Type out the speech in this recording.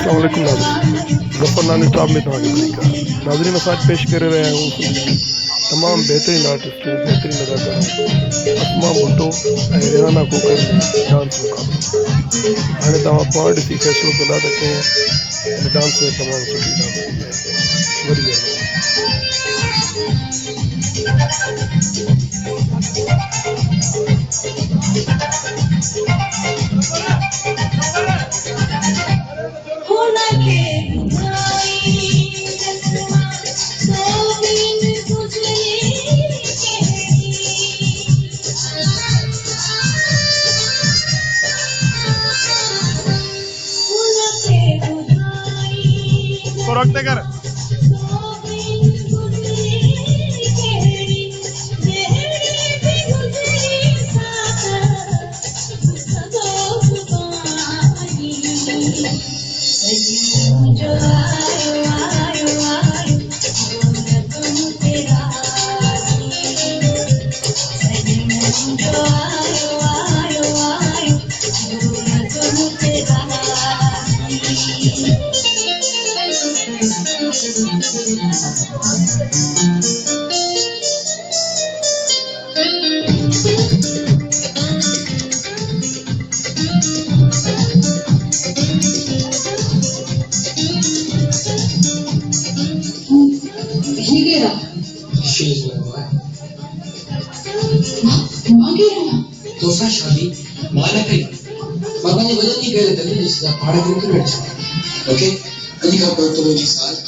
अस्सलाम वालेकुम नाज़रीन, ज़फ़रनानी साहब में तव्हांखे तरीक़ा नाज़रीन असां पेश करे रहिया आहियूं सिंधी तमामु बहितरीन आर्टिस्टूं बहितरीन अदाकारा असमा भुट्टो ऐं रिहाना कोकर जो डांस मुक़ाबिलो। हाणे तव्हां पाण ॾिसी फ़ैसिलो कंदा त कंहिं हिन डांस में तमामु सुठी डांस कई आहे। वॾी महिरबानी। को रखते कर दोसा शादी माना कई makanya banyak nih gaya tadi di sebelah pada itu aja oke ini kalau bertemu di saat